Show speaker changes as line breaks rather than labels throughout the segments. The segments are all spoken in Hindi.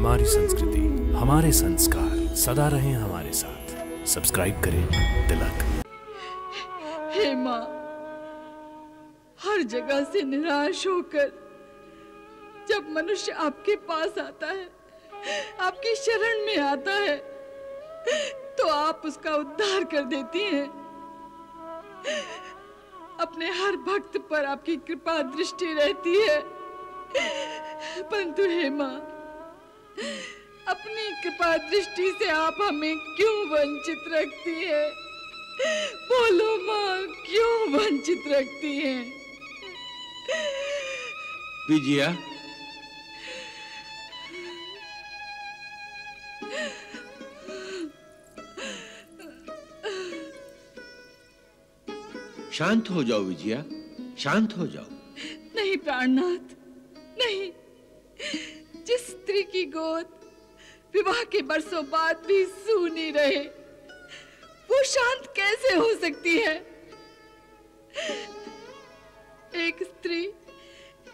हमारी संस्कृति, हमारे संस्कार सदा रहें हमारे साथ। सब्सक्राइब करें तिलक।
हे माँ, हर जगह से निराश होकर जब मनुष्य आपके पास आता है, आपकी शरण में आता है, तो आप उसका उद्धार कर देती हैं। अपने हर भक्त पर आपकी कृपा दृष्टि रहती है। परंतु हे माँ, अपनी कृपा दृष्टि से आप हमें क्यों वंचित रखती है? बोलो माँ, क्यों वंचित रखती हैं?
विजया, शांत हो जाओ विजया, शांत हो जाओ।
नहीं प्राणनाथ, नहीं। जिस स्त्री की गोद विवाह के बरसों बाद भी सूनी रहे, वो शांत कैसे हो सकती है? एक स्त्री,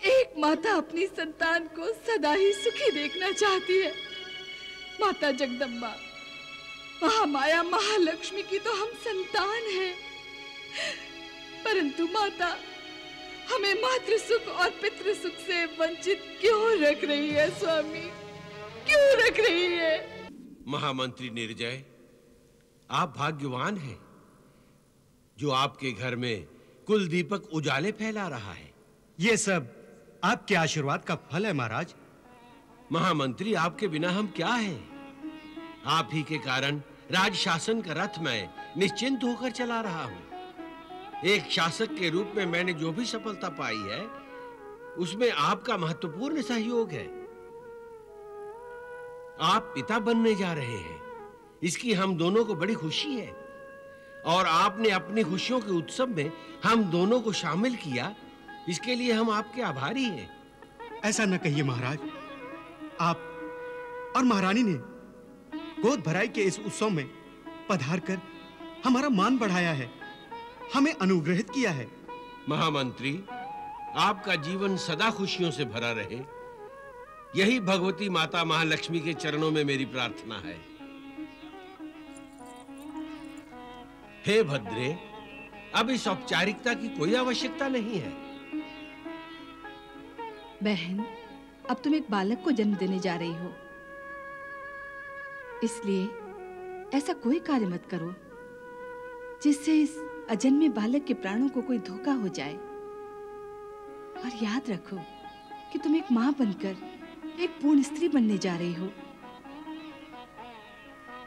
एक माता अपनी संतान को सदा ही सुखी देखना चाहती है। माता जगदम्बा, महामाया महालक्ष्मी की तो हम संतान हैं, परंतु माता हमें मातृ सुख और पितृ सुख से वंचित क्यों रख रही है स्वामी? क्यों रख रही है?
महामंत्री निर्जय, आप भाग्यवान हैं जो आपके घर में कुल दीपक उजाले फैला रहा है।
ये सब आपके आशीर्वाद का फल है महाराज।
महामंत्री, आपके बिना हम क्या हैं? आप ही के कारण राज शासन का रथ मैं निश्चिंत होकर चला रहा हूं। एक शासक के रूप में मैंने जो भी सफलता पाई है, उसमें आपका महत्वपूर्ण सहयोग है। आप पिता बनने जा रहे हैं, इसकी हम दोनों को बड़ी खुशी है, और आपने अपनी खुशियों के उत्सव में हम दोनों को शामिल किया, इसके लिए हम आपके आभारी हैं।
ऐसा न कहिए महाराज। आप और महारानी ने गोद भराई के इस उत्सव में पधार कर हमारा मान बढ़ाया है, हमें अनुग्रहित किया है।
महामंत्री, आपका जीवन सदा खुशियों से भरा रहे, यही भगवती माता महालक्ष्मी के चरणों में मेरी प्रार्थना है। हे भद्रे, अब इस औपचारिकता की कोई आवश्यकता नहीं है।
बहन, अब तुम एक बालक को जन्म देने जा रही हो, इसलिए ऐसा कोई कार्य मत करो जिससे इस अजन्मे बालक के प्राणों को कोई धोखा हो जाए। और याद रखो कि तुम एक मां बनकर एक पूर्ण स्त्री बनने जा रही हो।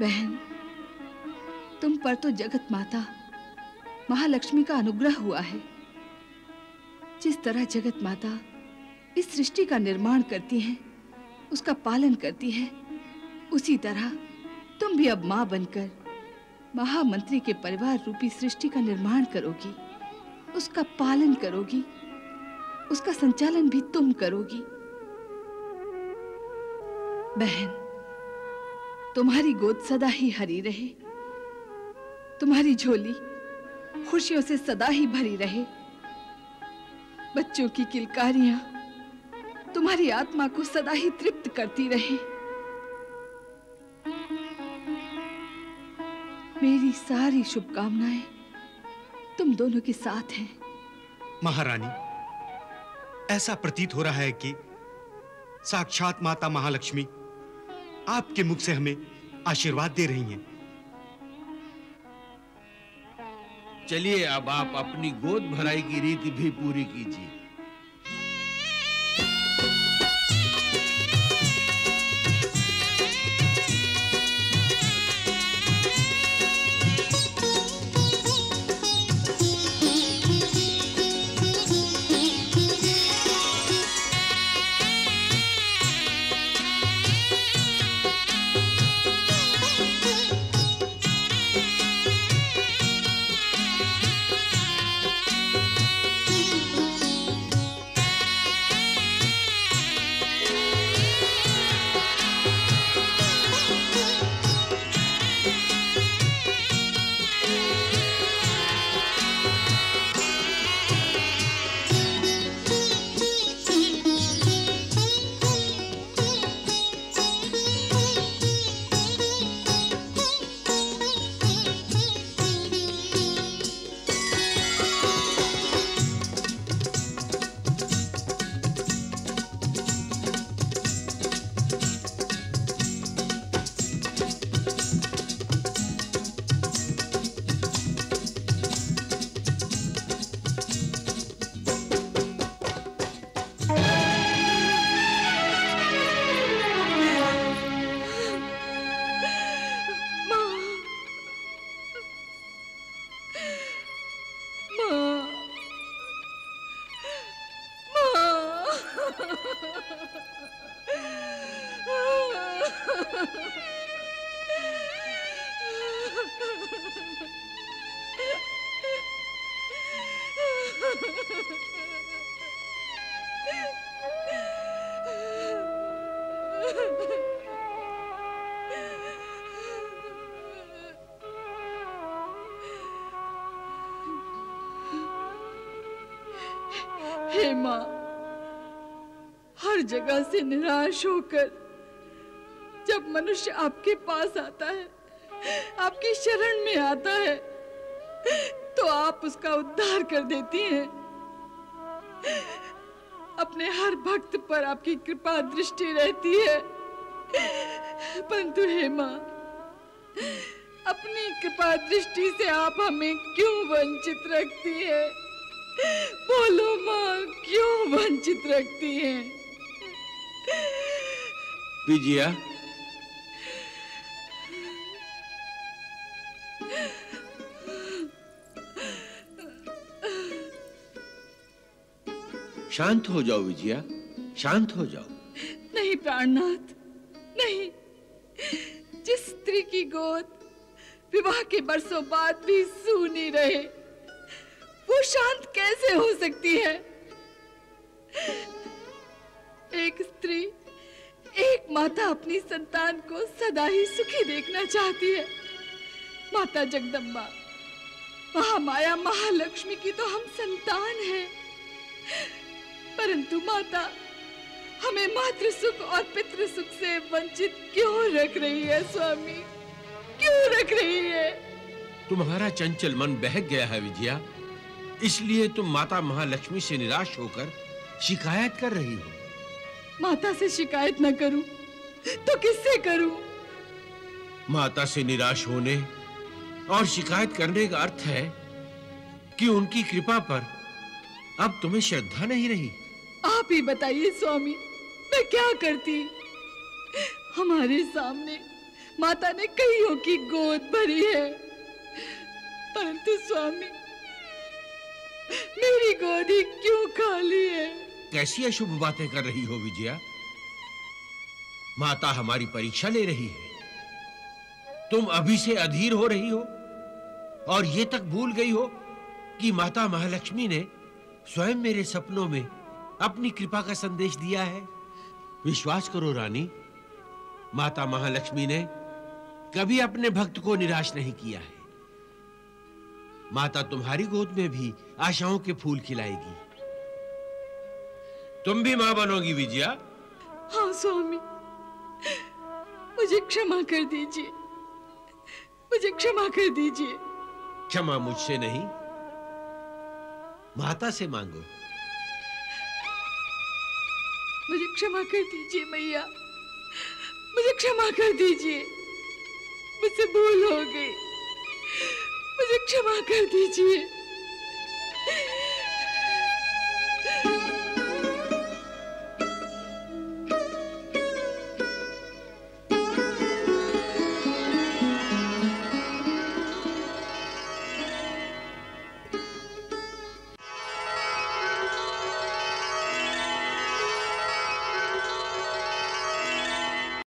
बहन, तुम पर तो जगत माता महालक्ष्मी का अनुग्रह हुआ है। जिस तरह जगत माता इस सृष्टि का निर्माण करती हैं, उसका पालन करती हैं, उसी तरह तुम भी अब मां बनकर महामंत्री के परिवार रूपी सृष्टि का निर्माण करोगी, उसका पालन करोगी, उसका संचालन भी तुम करोगी। बहन, तुम्हारी गोद सदा ही हरी रहे, तुम्हारी झोली खुशियों से सदा ही भरी रहे, बच्चों की किलकारियां तुम्हारी आत्मा को सदा ही तृप्त करती रहे। मेरी सारी शुभकामनाएं तुम दोनों के साथ हैं।
महारानी, ऐसा प्रतीत हो रहा है कि साक्षात माता महालक्ष्मी आपके मुख से हमें आशीर्वाद दे रही हैं।
चलिए, अब आप अपनी गोद भराई की रीति भी पूरी कीजिए।
हर जगह से निराश होकर जब मनुष्य आपके पास आता है, आपकी शरण में आता है, तो आप उसका उद्धार कर देती हैं। अपने हर भक्त पर आपकी कृपा दृष्टि रहती है। परंतु हे माँ, अपनी कृपा दृष्टि से आप हमें क्यों वंचित रखती है? बोलो माँ, क्यों वंचित रखती हैं?
विजया, शांत हो जाओ विजया, शांत हो जाओ।
नहीं प्राणनाथ, नहीं। जिस स्त्री की गोद विवाह के बरसों बाद भी सूनी रहे, वो शांत कैसे हो सकती है? एक स्त्री, एक माता अपनी संतान को सदा ही सुखी देखना चाहती है। माता जगदम्बा, महामाया महालक्ष्मी की तो हम संतान हैं, परंतु माता हमें मातृ सुख और पितृ सुख से वंचित क्यों रख रही है स्वामी? क्यों रख रही है?
तुम्हारा चंचल मन बहक गया है विजया, इसलिए तुम माता महालक्ष्मी से निराश होकर शिकायत कर रही हो।
माता से शिकायत न करूं तो किससे करूं?
माता से निराश होने और शिकायत करने का अर्थ है कि उनकी कृपा पर अब तुम्हें श्रद्धा नहीं रही।
आप ही बताइए स्वामी, मैं क्या करती? हमारे सामने माता ने कईयों की गोद भरी है, परंतु स्वामी मेरी गोद ही क्यों खाली है?
कैसी अशुभ बातें कर रही हो विजया? माता हमारी परीक्षा ले रही है। तुम अभी से अधीर हो रही हो और ये तक भूल गई हो कि माता महालक्ष्मी ने स्वयं मेरे सपनों में अपनी कृपा का संदेश दिया है। विश्वास करो रानी, माता महालक्ष्मी ने कभी अपने भक्त को निराश नहीं किया है। माता तुम्हारी गोद में भी आशाओं के फूल खिलाएगी। तुम भी मां बनोगी विजया।
हाँ स्वामी, मुझे क्षमा कर दीजिए, मुझे क्षमा कर दीजिए।
क्षमा मुझसे नहीं, माता से मांगो।
मुझे क्षमा कर दीजिए मैया, मुझे क्षमा कर दीजिए। मुझसे भूल हो गई, मुझे क्षमा कर दीजिए।